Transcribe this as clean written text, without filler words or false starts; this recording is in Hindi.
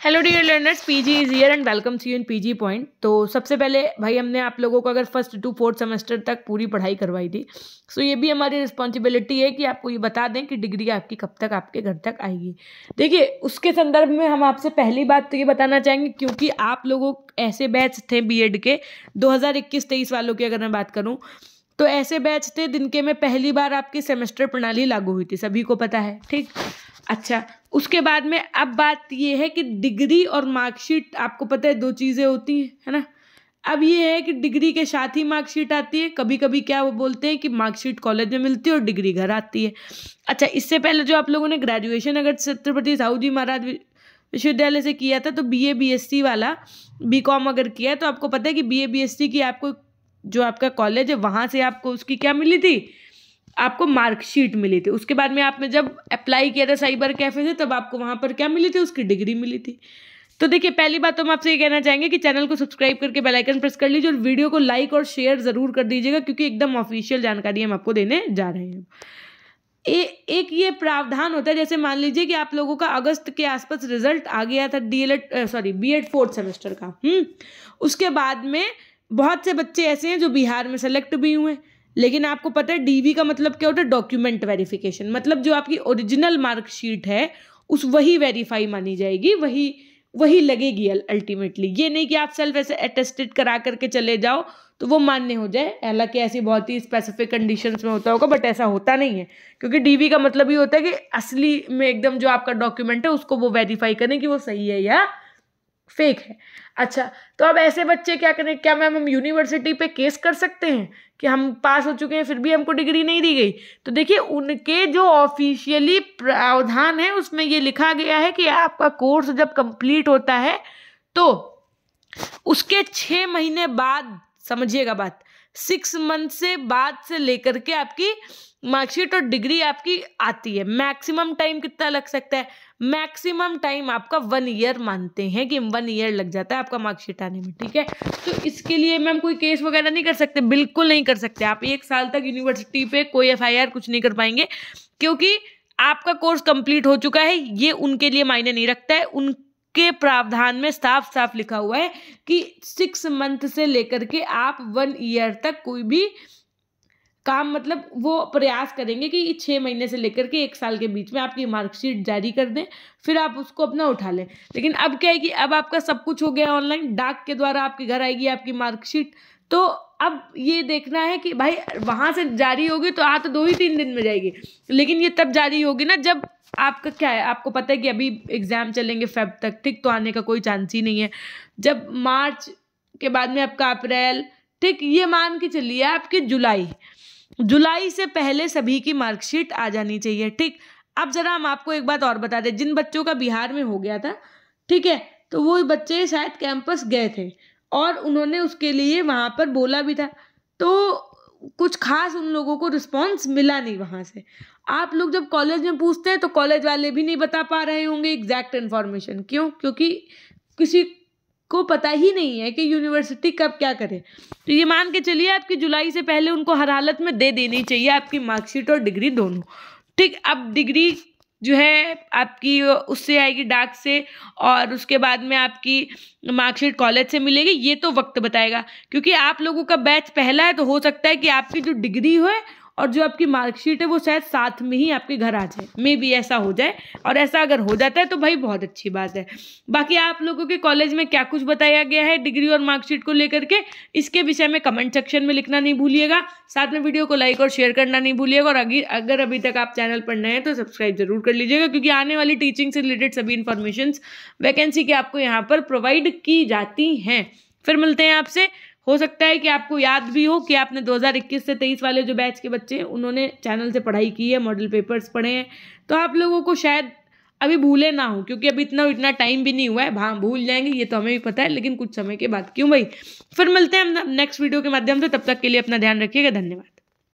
Hello dear learners, PG is here and welcome to you in PG point. तो सबसे पहले भाई हमने आप लोगों को अगर फर्स्ट टू फोर्थ सेमेस्टर तक पूरी पढ़ाई करवाई थी, सो ये भी हमारी रिस्पॉन्सिबिलिटी है कि आपको ये बता दें कि डिग्री आपकी कब तक आपके घर तक आएगी। देखिए, उसके संदर्भ में हम आपसे पहली बात तो ये बताना चाहेंगे, क्योंकि आप लोगों ऐसे बैच थे बीएड के 2021-23 वालों की अगर मैं बात करूँ तो ऐसे बैच थे जिनके में पहली बार आपकी सेमेस्टर प्रणाली लागू हुई थी, सभी को पता है। ठीक, अच्छा, उसके बाद में अब बात ये है कि डिग्री और मार्कशीट आपको पता है दो चीज़ें होती हैं, है ना। अब ये है कि डिग्री के साथ ही मार्कशीट आती है। कभी कभी क्या वो बोलते हैं कि मार्कशीट कॉलेज में मिलती है और डिग्री घर आती है। अच्छा, इससे पहले जो आप लोगों ने ग्रेजुएशन अगर छत्रपति साहू जी महाराज विश्वविद्यालय से किया था तो बीए बीएससी वाला बीकॉम अगर किया है तो आपको पता है कि बीए बीएससी की आपको जो आपका कॉलेज है वहाँ से आपको उसकी क्या मिली थी, आपको मार्कशीट मिली थी। उसके बाद में आपने जब अप्लाई किया था साइबर कैफे से तब आपको वहाँ पर क्या मिली थी, उसकी डिग्री मिली थी। तो देखिए, पहली बात तो हम आपसे ये कहना चाहेंगे कि चैनल को सब्सक्राइब करके बेल आइकन प्रेस कर लीजिए और वीडियो को लाइक और शेयर ज़रूर कर दीजिएगा, क्योंकि एकदम ऑफिशियल जानकारी हम आपको देने जा रहे हैं। एक ये प्रावधान होता है, जैसे मान लीजिए कि आप लोगों का अगस्त के आसपास रिजल्ट आ गया था बीएड फोर्थ सेमेस्टर का। उसके बाद में बहुत से बच्चे ऐसे हैं जो बिहार में सेलेक्ट भी हुए, लेकिन आपको पता है डीवी का मतलब क्या होता है, डॉक्यूमेंट वेरिफिकेशन। मतलब जो आपकी ओरिजिनल मार्कशीट है उस वही वेरीफाई मानी जाएगी, वही लगेगी अल्टीमेटली। ये नहीं कि आप सेल्फ ऐसे अटेस्टेड करा करके चले जाओ तो वो मान्य हो जाए। हालांकि ऐसी बहुत ही स्पेसिफिक कंडीशंस में होता होगा, बट ऐसा होता नहीं है, क्योंकि डीवी का मतलब ही होता है कि असली में एकदम जो आपका डॉक्यूमेंट है उसको वो वेरीफाई करें कि वो सही है या फेक है। अच्छा, तो अब ऐसे बच्चे क्या करें, क्या मैम हम यूनिवर्सिटी पे केस कर सकते हैं कि हम पास हो चुके हैं फिर भी हमको डिग्री नहीं दी गई? तो देखिए, उनके जो ऑफिशियली प्रावधान है उसमें ये लिखा गया है कि आपका कोर्स जब कंप्लीट होता है तो उसके 6 महीने बाद, समझिएगा बात, 6 मंथ से बाद से लेकर के आपकी मार्कशीट और डिग्री आपकी आती है। मैक्सिमम टाइम कितना लग सकता है? मैक्सिमम टाइम आपका 1 ईयर मानते हैं कि 1 ईयर लग जाता है आपका मार्कशीट आने में। ठीक है, तो इसके लिए मैम कोई केस वगैरह नहीं कर सकते, बिल्कुल नहीं कर सकते। आप 1 साल तक यूनिवर्सिटी पे कोई एफआईआर कुछ नहीं कर पाएंगे, क्योंकि आपका कोर्स कंप्लीट हो चुका है। ये उनके लिए मायने नहीं रखता है। उनके प्रावधान में साफ साफ लिखा हुआ है कि 6 मंथ से लेकर के आप 1 ईयर तक कोई भी काम, मतलब वो प्रयास करेंगे कि 6 महीने से लेकर के 1 साल के बीच में आपकी मार्कशीट जारी कर दें, फिर आप उसको अपना उठा लें। लेकिन अब क्या है कि अब आपका सब कुछ हो गया ऑनलाइन, डाक के द्वारा आपके घर आएगी आपकी मार्कशीट। तो अब ये देखना है कि भाई वहाँ से जारी होगी तो तो 2 ही 3 दिन में जाएगी, लेकिन ये तब जारी होगी ना जब आपका क्या है, आपको पता है कि अभी एग्जाम चलेंगे फेब तक, ठीक, तो आने का कोई चांस ही नहीं है। जब मार्च के बाद में आपका अप्रैल, ठीक, ये मान के चलिए आपकी जुलाई से पहले सभी की मार्कशीट आ जानी चाहिए। ठीक, अब जरा हम आपको एक बात और बता दें, जिन बच्चों का बिहार में हो गया था, ठीक है, तो वो बच्चे शायद कैंपस गए थे और उन्होंने उसके लिए वहाँ पर बोला भी था, तो कुछ खास उन लोगों को रिस्पॉन्स मिला नहीं वहाँ से। आप लोग जब कॉलेज में पूछते हैं तो कॉलेज वाले भी नहीं बता पा रहे होंगे एग्जैक्ट इन्फॉर्मेशन। क्यों? क्योंकि किसी को पता ही नहीं है कि यूनिवर्सिटी कब क्या करे। तो ये मान के चलिए आपकी जुलाई से पहले उनको हर हालत में दे देनी चाहिए आपकी मार्कशीट और डिग्री दोनों। ठीक, अब डिग्री जो है आपकी उससे आएगी डाक से, और उसके बाद में आपकी मार्कशीट कॉलेज से मिलेगी। ये तो वक्त बताएगा, क्योंकि आप लोगों का बैच पहला है तो हो सकता है कि आपकी जो डिग्री हो और जो आपकी मार्कशीट है वो शायद साथ में ही आपके घर आ जाए, मे बी ऐसा हो जाए। और ऐसा अगर हो जाता है तो भाई बहुत अच्छी बात है। बाकी आप लोगों के कॉलेज में क्या कुछ बताया गया है डिग्री और मार्कशीट को लेकर के, इसके विषय में कमेंट सेक्शन में लिखना नहीं भूलिएगा। साथ में वीडियो को लाइक और शेयर करना नहीं भूलिएगा। और अगर अभी तक आप चैनल पर नए हैं तो सब्सक्राइब जरूर कर लीजिएगा, क्योंकि आने वाली टीचिंग से रिलेटेड सभी इन्फॉर्मेशन वैकेंसी की आपको यहाँ पर प्रोवाइड की जाती हैं। फिर मिलते हैं आपसे। हो सकता है कि आपको याद भी हो कि आपने 2021 से 23 वाले जो बैच के बच्चे हैं उन्होंने चैनल से पढ़ाई की है, मॉडल पेपर्स पढ़े हैं, तो आप लोगों को शायद अभी भूले ना हो, क्योंकि अभी इतना टाइम भी नहीं हुआ है। हाँ, भूल जाएंगे ये तो हमें भी पता है, लेकिन कुछ समय के बाद क्यों भाई। फिर मिलते हैं हम नेक्स्ट वीडियो के माध्यम से। तब तक के लिए अपना ध्यान रखिएगा। धन्यवाद।